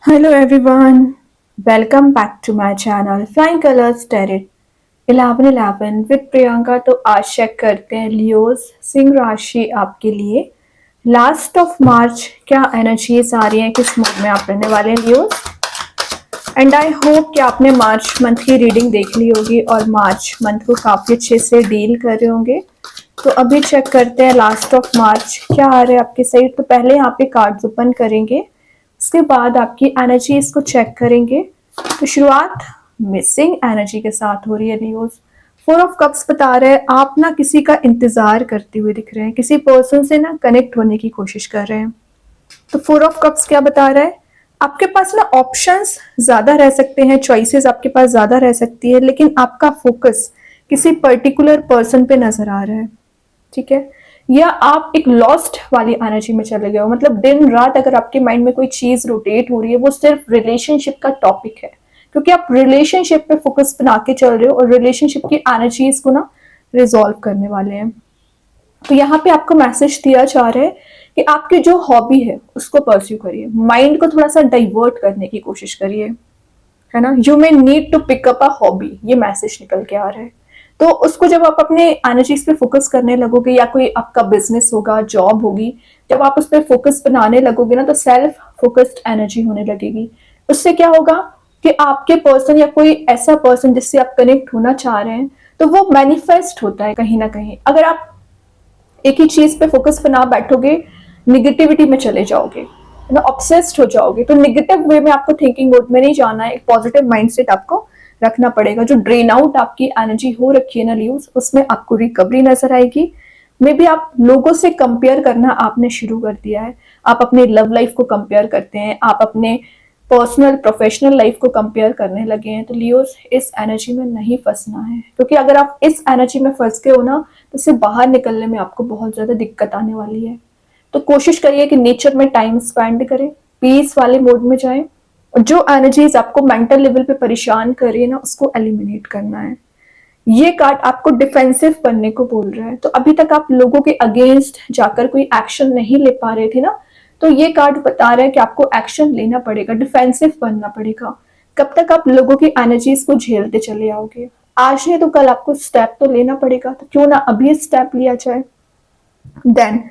Hello everyone, welcome back to my channel Flying Colors Tarot 1111 with Priyanka. तो आज check करते हैं लियोस सिंह राशि आपके लिए लास्ट ऑफ मार्च क्या एनर्जीज आ रही हैं, किस मूड में आप रहने वाले हैं लियोस। एंड आई होप कि आपने मार्च मंथ की रीडिंग देख ली होगी और मार्च मंथ को काफ़ी अच्छे से डील कर रहे होंगे। तो अभी चेक करते हैं लास्ट ऑफ मार्च क्या आ रहा है आपके साइड। तो पहले यहाँ पे कार्ड्स ओपन करेंगे, उसके बाद आपकी एनर्जी इसको चेक करेंगे। तो शुरुआत मिसिंग एनर्जी के साथ हो रही है लियोस। 4 ऑफ कप्स बता रहे हैं आप ना किसी का इंतजार करते हुए दिख रहे हैं, किसी पर्सन से ना कनेक्ट होने की कोशिश कर रहे हैं। तो 4 ऑफ कप्स क्या बता रहा है, आपके पास ना ऑप्शंस ज्यादा रह सकते हैं, चॉइसेस आपके पास ज्यादा रह सकती है, लेकिन आपका फोकस किसी पर्टिकुलर पर्सन पे नजर आ रहा है। ठीक है, या आप एक लॉस्ट वाली एनर्जी में चले गए हो, मतलब दिन रात अगर आपके माइंड में कोई चीज रोटेट हो रही है वो सिर्फ रिलेशनशिप का टॉपिक है, क्योंकि आप रिलेशनशिप पे फोकस बना के चल रहे हो और रिलेशनशिप की एनर्जीज को ना रिजॉल्व करने वाले हैं। तो यहाँ पे आपको मैसेज दिया जा रहा है कि आपकी जो हॉबी है उसको परस्यू करिए, माइंड को थोड़ा सा डाइवर्ट करने की कोशिश करिए, है ना। You may need to pick up a hobby, ये मैसेज निकल के आ रहा है। तो उसको जब आप अपने एनर्जीज पे फोकस करने लगोगे, या कोई आपका बिजनेस होगा, जॉब होगी, जब आप उस पर फोकस बनाने लगोगे ना, तो सेल्फ फोकस्ड एनर्जी होने लगेगी। उससे क्या होगा कि आपके पर्सन या कोई ऐसा पर्सन जिससे आप कनेक्ट होना चाह रहे हैं, तो वो मैनिफेस्ट होता है कहीं ना कहीं। अगर आप एक ही चीज पे फोकस बना बैठोगे, निगेटिविटी में चले जाओगे, है ना, ऑब्सेस्ड हो जाओगे। तो निगेटिव वे में आपको थिंकिंग मोड में नहीं जाना है, एक पॉजिटिव माइंडसेट आपको रखना पड़ेगा। जो ड्रेन आउट आपकी एनर्जी हो रखी है ना लियोस, उसमें आपको रिकवरी नजर आएगी। मे बी आप लोगों से कंपेयर करना आपने शुरू कर दिया है, आप अपने लव लाइफ को कंपेयर करते हैं, आप अपने पर्सनल प्रोफेशनल लाइफ को कंपेयर करने लगे हैं। तो लियोस इस एनर्जी में नहीं फंसना है, क्योंकि अगर आप इस एनर्जी में फंस गए हो ना, तो इससे बाहर निकलने में आपको बहुत ज्यादा दिक्कत आने वाली है। तो कोशिश करिए कि नेचर में टाइम स्पेंड करें, पीस वाले मोड में जाएं, और जो एनर्जीज आपको मेंटल लेवल पे परेशान कर रही है ना, उसको एलिमिनेट करना है। ये कार्ड आपको डिफेंसिव बनने को बोल रहा है। तो अभी तक आप लोगों के अगेंस्ट जाकर कोई एक्शन नहीं ले पा रहे थे ना, तो ये कार्ड बता रहा है कि आपको एक्शन लेना पड़ेगा, डिफेंसिव बनना पड़ेगा। कब तक आप लोगों की एनर्जीज को झेलते चले आओगे? आज नहीं तो कल आपको स्टेप तो लेना पड़ेगा, तो क्यों ना अभी स्टेप लिया जाए। देन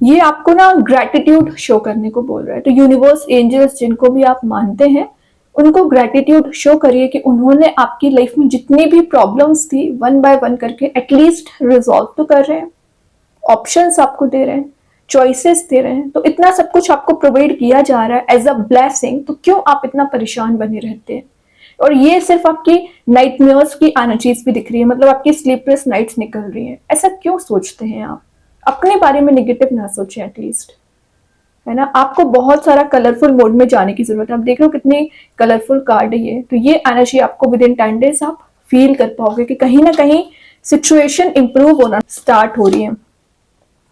ये आपको ना ग्रेटिट्यूड शो करने को बोल रहा है। तो यूनिवर्स, एंजल्स, जिनको भी आप मानते हैं, उनको ग्रेटिट्यूड शो करिए कि उन्होंने आपकी लाइफ में जितनी भी प्रॉब्लम्स थी वन बाय वन करके एटलीस्ट रिजॉल्व तो कर रहे हैं, ऑप्शंस आपको दे रहे हैं, चॉइसेस दे रहे हैं। तो इतना सब कुछ आपको प्रोवाइड किया जा रहा है एज अ ब्लेसिंग, तो क्यों आप इतना परेशान बने रहते हैं? और ये सिर्फ आपकी नाइटमेयर्स की एनर्जीज भी दिख रही है, मतलब आपकी स्लीपलेस नाइट्स निकल रही हैं। ऐसा क्यों सोचते हैं आप? अपने बारे में निगेटिव ना सोचें एटलीस्ट, है ना। आपको बहुत सारा कलरफुल मोड में जाने की जरूरत है। आप देख रहे हो कितनी कलरफुल कार्ड है ये। तो ये एनर्जी आपको विद इन 10 डेज आप फील कर पाओगे कि कहीं ना कहीं सिचुएशन इंप्रूव होना स्टार्ट हो रही है।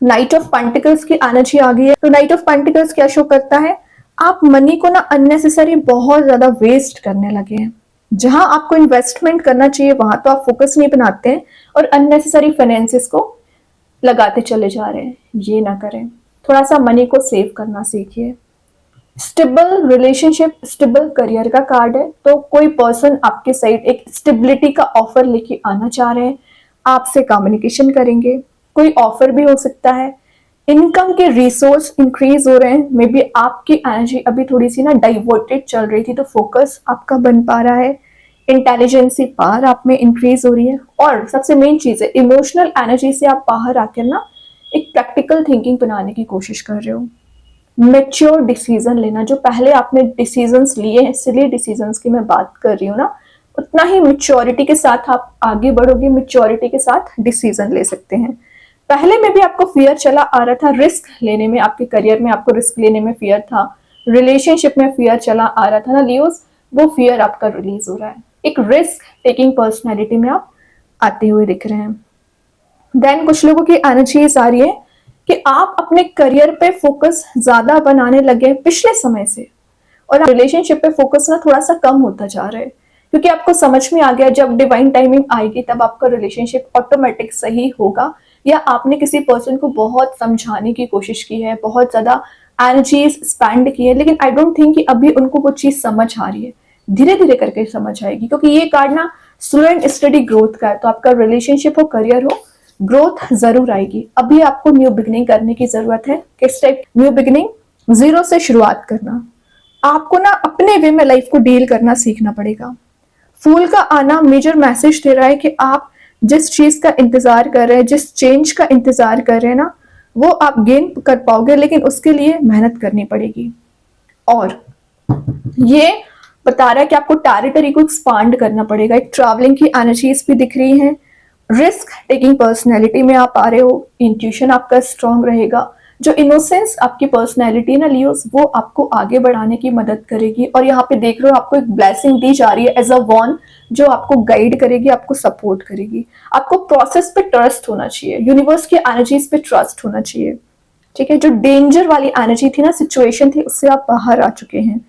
नाइट ऑफ पेंटिकल्स की एनर्जी आ गई है। तो नाइट ऑफ पेंटिकल्स क्या शो करता है, आप मनी को ना अननेसेसरी बहुत ज्यादा वेस्ट करने लगे हैं। जहां आपको इन्वेस्टमेंट करना चाहिए वहां तो आप फोकस नहीं बनाते हैं, और अननेसेसरी फाइनेंसेस को लगाते चले जा रहे हैं। ये ना करें, थोड़ा सा मनी को सेव करना सीखिए। स्टेबल रिलेशनशिप, स्टेबल करियर का कार्ड है। तो कोई पर्सन आपके साइड एक स्टेबिलिटी का ऑफर लेके आना चाह रहे हैं, आपसे कम्युनिकेशन करेंगे, कोई ऑफर भी हो सकता है। इनकम के रिसोर्स इंक्रीज हो रहे हैं। मे बी आपकी एनर्जी अभी थोड़ी सी ना डाइवर्टेड चल रही थी, तो फोकस आपका बन पा रहा है। इंटेलिजेंसी पावर आप में इंक्रीज हो रही है, और सबसे मेन चीज है इमोशनल एनर्जी से आप बाहर आकर ना एक प्रैक्टिकल थिंकिंग बनाने की कोशिश कर रहे हो। मेच्योर डिसीजन लेना, जो पहले आपने डिसीजंस लिए हैं, सिली डिसीजंस की मैं बात कर रही हूँ ना, उतना ही मेच्योरिटी के साथ आप आगे बढ़ोगे, मेच्योरिटी के साथ डिसीजन ले सकते हैं। पहले में भी आपको फियर चला आ रहा था रिस्क लेने में, आपके करियर में आपको रिस्क लेने में फियर था, रिलेशनशिप में फियर चला आ रहा था ना लियोस, वो फियर आपका रिलीज हो रहा है। एक रिस्क टेकिंग पर्सनैलिटी में आप आते हुए दिख रहे हैं। देन कुछ लोगों की एनर्जीज आ रही है कि आप अपने करियर पे फोकस ज्यादा बनाने लगे पिछले समय से, और रिलेशनशिप पे फोकस ना थोड़ा सा कम होता जा रहा है, क्योंकि आपको समझ में आ गया जब डिवाइन टाइमिंग आएगी तब आपका रिलेशनशिप ऑटोमेटिक सही होगा। या आपने किसी पर्सन को बहुत समझाने की कोशिश की है, बहुत ज्यादा एनर्जीज स्पेंड की है, लेकिन आई डोंट थिंक कि अभी उनको वो चीज समझ आ रही है। धीरे धीरे करके समझ आएगी, क्योंकि ये कार्ड ना स्लो एंड स्टडी ग्रोथ का है। तो आपका रिलेशनशिप हो, करियर हो, ग्रोथ जरूर आएगी। अभी आपको न्यू बिगनिंग करने की जरूरत है। किस टाइप न्यू बिगनिंग? जीरो से शुरुआत करना। आपको ना अपने वे में लाइफ को डील करना सीखना पड़ेगा। फूल का आना मेजर मैसेज दे रहा है कि आप जिस चीज का इंतजार कर रहे हैं, जिस चेंज का इंतजार कर रहे हैं ना, वो आप गेन कर पाओगे, लेकिन उसके लिए मेहनत करनी पड़ेगी। और ये बता रहा है कि आपको टेरिटरी को एक्सपांड करना पड़ेगा। एक ट्रैवलिंग की एनर्जीज भी दिख रही है। रिस्क टेकिंग पर्सनैलिटी में आप आ रहे हो। इंट्यूशन आपका स्ट्रांग रहेगा। जो इनोसेंस आपकी पर्सनैलिटी ना लियोस, वो आपको आगे बढ़ाने की मदद करेगी। और यहाँ पे देख रहे हो आपको एक ब्लेसिंग दी जा रही है एज अ वॉन, जो आपको गाइड करेगी, आपको सपोर्ट करेगी। आपको प्रोसेस पे ट्रस्ट होना चाहिए, यूनिवर्स की एनर्जीज पे ट्रस्ट होना चाहिए। ठीक है, जो डेंजर वाली एनर्जी थी ना, सिचुएशन थी, उससे आप बाहर आ चुके हैं।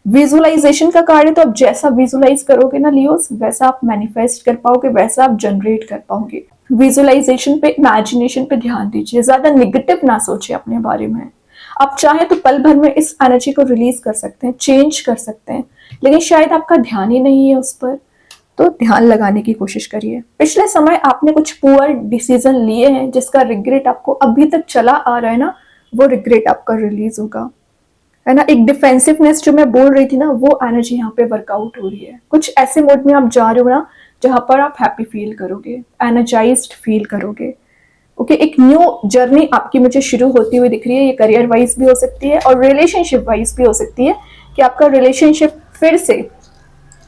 विजुअलाइजेशन का कार्य, तो आप जैसा विजुअलाइज करोगे ना लियोस, वैसा आप मैनिफेस्ट कर पाओगे, वैसा आप जनरेट कर पाओगे। विजुअलाइजेशन पे, इमेजिनेशन पे ध्यान दीजिए। ज्यादा निगेटिव ना सोचिए अपने बारे में। आप चाहे तो पल भर में इस एनर्जी को रिलीज कर सकते हैं, चेंज कर सकते हैं, लेकिन शायद आपका ध्यान ही नहीं है उस पर। तो ध्यान लगाने की कोशिश करिए। पिछले समय आपने कुछ पुअर डिसीजन लिए हैं, जिसका रिग्रेट आपको अभी तक चला आ रहा है ना, वो रिग्रेट आपका रिलीज होगा, है ना। एक डिफेंसिवनेस जो मैं बोल रही थी ना, वो एनर्जी यहाँ पे वर्कआउट हो रही है। कुछ ऐसे मोड में आप जा रहे हो ना, जहां पर आप हैप्पी फील करोगे, एनर्जाइज्ड फील करोगे। ओके, एक न्यू जर्नी आपकी मुझे शुरू होती हुई दिख रही है। ये करियर वाइज भी हो सकती है और रिलेशनशिप वाइज भी हो सकती है, कि आपका रिलेशनशिप फिर से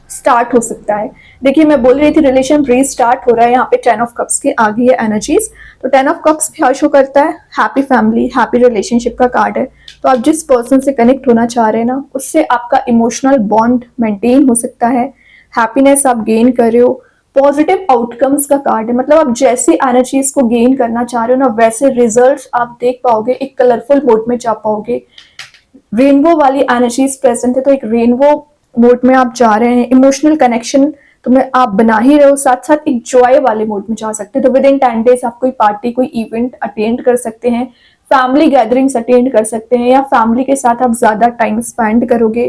स्टार्ट हो सकता है। देखिए, मैं बोल रही थी रिलेशन रीस्टार्ट हो रहा है। यहाँ पे 10 ऑफ कप्स की आ गई है एनर्जीज। तो 10 ऑफ कप्स क्या शो करता है? हैप्पी फैमिली, हैप्पी रिलेशनशिप का कार्ड है। तो आप जिस पर्सन से कनेक्ट होना चाह रहे हैं ना, उससे आपका इमोशनल बॉन्ड मेंटेन हो सकता है। हैप्पीनेस आप गेन कर रहे हो। पॉजिटिव आउटकम्स का कार्ड है, मतलब आप जैसी एनर्जीज को गेन करना चाह रहे हो ना, वैसे रिजल्ट्स आप देख पाओगे, एक कलरफुल मोड में जा पाओगे। रेनबो वाली एनर्जीज प्रेजेंट है, तो एक रेनबो मोड में आप जा रहे हैं। इमोशनल कनेक्शन तो में आप बना ही रहे हो, साथ साथ एक जॉय वाले मोड में जा सकते हैं। तो विद इन 10 डेज आप कोई पार्टी, कोई इवेंट अटेंड कर सकते हैं, फैमिली गैदरिंग्स अटेंड कर सकते हैं, या फैमिली के साथ आप ज्यादा टाइम स्पेंड करोगे।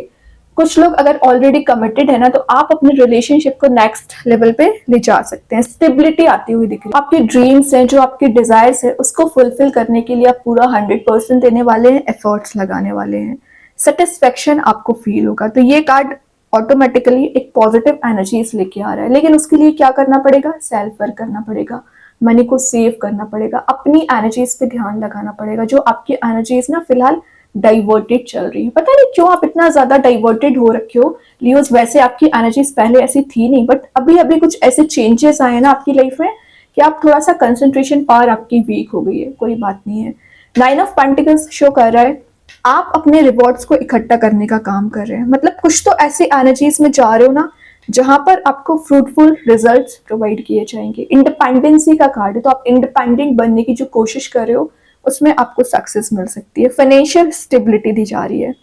कुछ लोग अगर ऑलरेडी कमिटेड है ना, तो आप अपने रिलेशनशिप को नेक्स्ट लेवल पे ले जा सकते हैं। स्टेबिलिटी आती हुई दिख रही है। आपके ड्रीम्स हैं, जो आपके डिजायर्स है, उसको फुलफिल करने के लिए आप पूरा 100% देने वाले हैं, एफर्ट्स लगाने वाले हैं। सेटिस्फेक्शन आपको फील होगा। तो ये कार्ड ऑटोमेटिकली एक पॉजिटिव एनर्जीज लेके आ रहा है, लेकिन उसके लिए क्या करना पड़ेगा? सेल्फ वर्क करना पड़ेगा, मनी को सेव करना पड़ेगा, अपनी एनर्जीज पे ध्यान लगाना पड़ेगा। जो आपकी एनर्जीज ना फिलहाल डाइवर्टेड चल रही है, पता नहीं क्यों आप इतना ज्यादा डाइवर्टेड हो रखे हो लियोस। वैसे आपकी एनर्जीज पहले ऐसी थी नहीं, बट अभी अभी कुछ ऐसे चेंजेस आए ना आपकी लाइफ में कि आप थोड़ा सा कंसंट्रेशन पावर आपकी वीक हो गई है। कोई बात नहीं है। 9 ऑफ पेंटिकल्स शो कर रहा है आप अपने रिवॉर्ड्स को इकट्ठा करने का काम कर रहे हैं। मतलब कुछ तो ऐसे एनर्जीज में जा रहे हो ना, जहां पर आपको फ्रूटफुल रिजल्ट्स प्रोवाइड किए जाएंगे। इंडिपेंडेंसी का कार्ड है, तो आप इंडिपेंडेंट बनने की जो कोशिश कर रहे हो, उसमें आपको सक्सेस मिल सकती है। फाइनेंशियल स्टेबिलिटी दी जा रही है।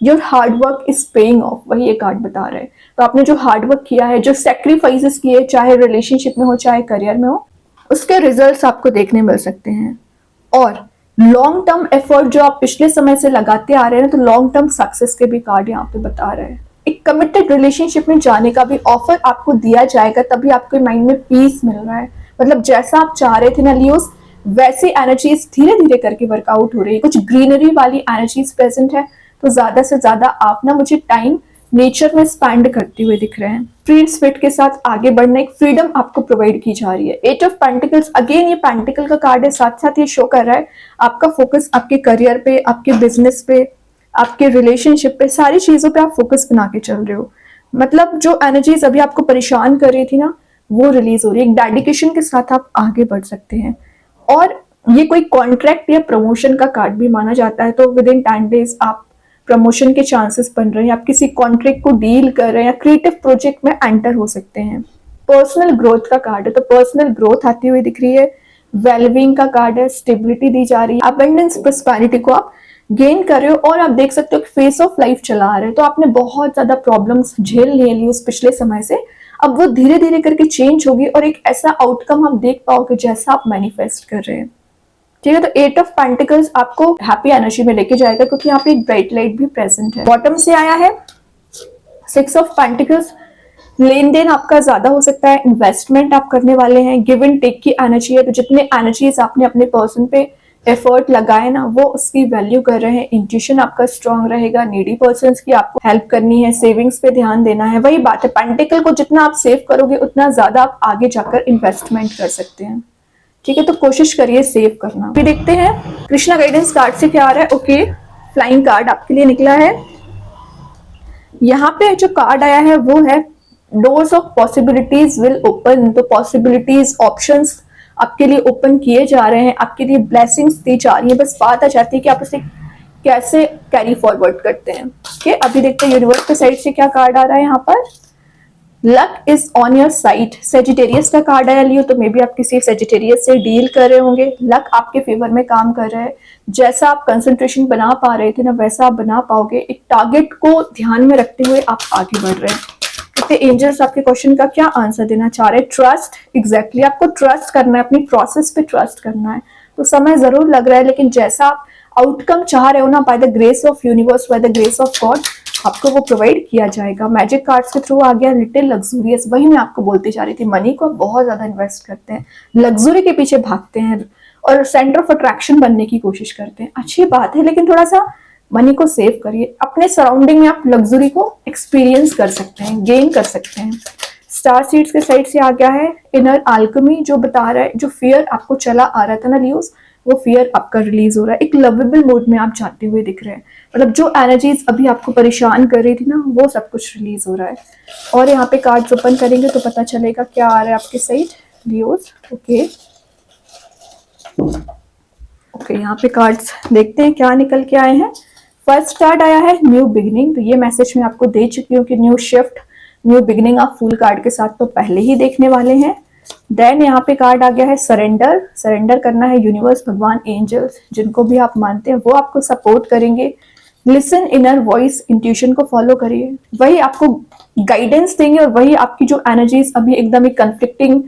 Your hard work is paying off, वही ये कार्ड बता रहे हैं। तो आपने जो हार्ड वर्क किया है, जो सेक्रीफाइसेस किए, चाहे रिलेशनशिप में हो चाहे करियर में हो, उसके रिजल्ट्स आपको देखने मिल सकते हैं। और लॉन्ग टर्म एफर्ट जो आप पिछले समय से लगाते आ रहे हैं, तो लॉन्ग टर्म सक्सेस के भी कार्ड यहाँ पे बता रहे हैं। एक कमिटेड रिलेशनशिप में जाने का भी ऑफर आपको दिया जाएगा, तभी आपके माइंड में पीस मिल रहा है। मतलब जैसा आप चाह रहे थे ना लियोस, वैसी एनर्जीज धीरे धीरे करके वर्कआउट हो रही है। कुछ ग्रीनरी वाली एनर्जीज प्रेजेंट है, तो ज्यादा से ज्यादा आप ना मुझे टाइम नेचर में स्पेंड करते हुए दिख रहे हैं। फ्री स्पिरिट के साथ आगे बढ़ने, एक फ्रीडम आपको प्रोवाइड की जा रही है। 8 ऑफ पेंटिकल्स, अगेन ये पेंटिकल का कार्ड है, साथ साथ ये शो कर रहा है आपका फोकस आपके करियर पे, आपके बिजनेस पे, आपके रिलेशनशिप पे, सारी चीजों पे आप फोकस बना के चल रहे हो। मतलब जो एनर्जीज अभी आपको परेशान कर रही थी ना, वो रिलीज हो रही है। एक डेडिकेशन के साथ आप आगे बढ़ सकते हैं। और ये कोई कॉन्ट्रैक्ट या प्रमोशन का कार्ड भी माना जाता है, तो विद इन 10 डेज आप प्रमोशन के चांसेस बन रहे हैं, आप किसी कॉन्ट्रैक्ट को डील कर रहे हैं, या क्रिएटिव प्रोजेक्ट में एंटर हो सकते हैं। पर्सनल ग्रोथ का कार्ड है, तो पर्सनल ग्रोथ आती हुई दिख रही है। वेलबींग का कार्ड है, स्टेबिलिटी दी जा रही है। अबंडेंस प्रोस्पेरिटी को आप गेन कर रहे हो, और आप देख सकते हो कि फेस ऑफ लाइफ चला आ रहे हैं। तो आपने बहुत ज्यादा प्रॉब्लम्स झेल ली उस पिछले समय से, अब वो धीरे धीरे करके चेंज होगी, और एक ऐसा आउटकम आप देख पाओगे जैसा आप मैनिफेस्ट कर रहे हैं। ठीक है। तो 8 ऑफ पेंटिकल्स आपको हैप्पी एनर्जी में लेके जाएगा, क्योंकि यहाँ पे एक ब्राइट लाइट भी प्रेजेंट है। बॉटम से आया है 6 ऑफ पेंटिकल्स, लेन देन आपका ज्यादा हो सकता है, इन्वेस्टमेंट आप करने वाले हैं, गिव एंड टेक की एनर्जी है। तो जितने एनर्जीज आपने अपने पर्सन पे एफर्ट लगाए ना, वो उसकी वैल्यू कर रहे हैं। इंट्यूशन आपका स्ट्रांग रहेगा, नीडी पर्सन्स की आपको हेल्प करनी है, सेविंग्स पे ध्यान देना है। वही बात है, पेंटिकल को जितना आप सेव करोगे उतना ज्यादा आप आगे जाकर इन्वेस्टमेंट कर सकते हैं। ठीक है, तो कोशिश करिए सेव करना। फिर देखते हैं कृष्णा गाइडेंस कार्ड से क्या आ रहा है। ओके, फ्लाइंग कार्ड आपके लिए निकला है। यहाँ पे जो कार्ड आया है वो है doors of possibilities will open. तो पॉसिबिलिटीज, ऑप्शंस आपके लिए ओपन किए जा रहे हैं, आपके लिए ब्लेसिंग्स दी जा रही है। बस बात आ जाती है कि आप उसे कैसे कैरी फॉरवर्ड करते हैं। ओके, अभी देखते हैं यूनिवर्स के साइड से क्या कार्ड आ रहा है यहाँ पर। Luck is on your side, Sagittarius का कार्ड आया लियो, तो मे बी आप किसी सेजिटेरियस से डील कर रहे होंगे। लक आपके फेवर में काम कर रहा है। जैसा आप कंसंट्रेशन बना पा रहे थे ना, वैसा आप बना पाओगे। एक टारगेट को ध्यान में रखते हुए आप आगे बढ़ रहे हैं। एंजल्स आपके क्वेश्चन का क्या आंसर देना चाह रहे हैं? ट्रस्ट, एग्जैक्टली आपको ट्रस्ट करना है, अपनी प्रोसेस पे ट्रस्ट करना है। तो समय जरूर लग रहा है, लेकिन जैसा आप आउटकम चाह रहे हो ना, by the grace of universe, by the grace of God, आपको वो प्रोवाइड किया जाएगा। मैजिक कार्ड्स के थ्रू आ गया लिटिल लग्जूरियस, वही मैं आपको बोलती जा रही थी। मनी को बहुत ज्यादा इन्वेस्ट करते हैं, लग्जरी के पीछे भागते हैं और सेंटर ऑफ अट्रैक्शन बनने की कोशिश करते हैं। अच्छी बात है, लेकिन थोड़ा सा मनी को सेव करिए। अपने सराउंडिंग में आप लग्जरी को एक्सपीरियंस कर सकते हैं, गेन कर सकते हैं। स्टार सीड्स के साइड से आ गया है इनर आल्केमी, जो बता रहा है जो फियर आपको चला आ रहा था ना लियोस, वो फियर आपका रिलीज हो रहा है। एक लवेबल मूड में आप जाते हुए दिख रहे हैं। मतलब जो एनर्जीज अभी आपको परेशान कर रही थी ना, वो सब कुछ रिलीज हो रहा है। और यहाँ पे कार्ड्स ओपन करेंगे तो पता चलेगा क्या आ रहा है आपके साइड लियोस। ओके ओके, यहाँ पे कार्ड्स देखते हैं क्या निकल के आए हैं। फर्स्ट कार्ड आया है न्यू बिगिनिंग, तो ये मैसेज मैं आपको दे चुकी हूँ कि न्यू शिफ्ट, न्यू बिगिनिंग आप फुल कार्ड के साथ तो पहले ही देखने वाले हैं। देन यहाँ पे कार्ड आ गया है सरेंडर, सरेंडर करना है। यूनिवर्स, भगवान, एंजल्स, जिनको भी आप मानते हैं वो आपको सपोर्ट करेंगे। लिसन इनर वॉइस, इंट्यूशन को फॉलो करिए, वही आपको गाइडेंस देंगे और वही आपकी जो एनर्जीज अभी एकदम एक कन्फ्लिक्टिंग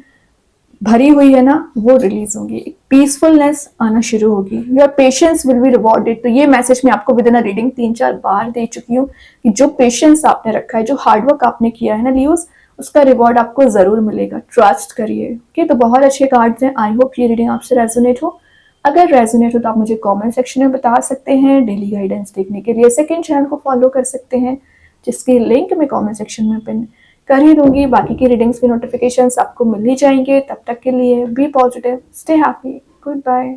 भरी हुई है ना, वो रिलीज होगी। पीसफुलनेस आना शुरू होगी। Your patience will be rewarded. तो ये मैसेज मैं आपको विद इन अ रीडिंग 3-4 बार दे चुकी हूँ कि जो पेशेंस आपने रखा है, जो हार्डवर्क आपने किया है ना लियोस, उसका रिवॉर्ड आपको जरूर मिलेगा। ट्रस्ट करिए। ओके, तो बहुत अच्छे कार्ड्स हैं। आई होप ये रीडिंग आपसे रेजोनेट हो। अगर रेजोनेट हो तो आप मुझे कमेंट सेक्शन में बता सकते हैं। डेली गाइडेंस देखने के लिए सेकंड चैनल को फॉलो कर सकते हैं, जिसकी लिंक मैं कमेंट सेक्शन में पिन कर ही दूंगी। बाकी की रीडिंग्स के नोटिफिकेशंस आपको मिल ही जाएंगे। तब तक के लिए be positive, stay happy, good bye.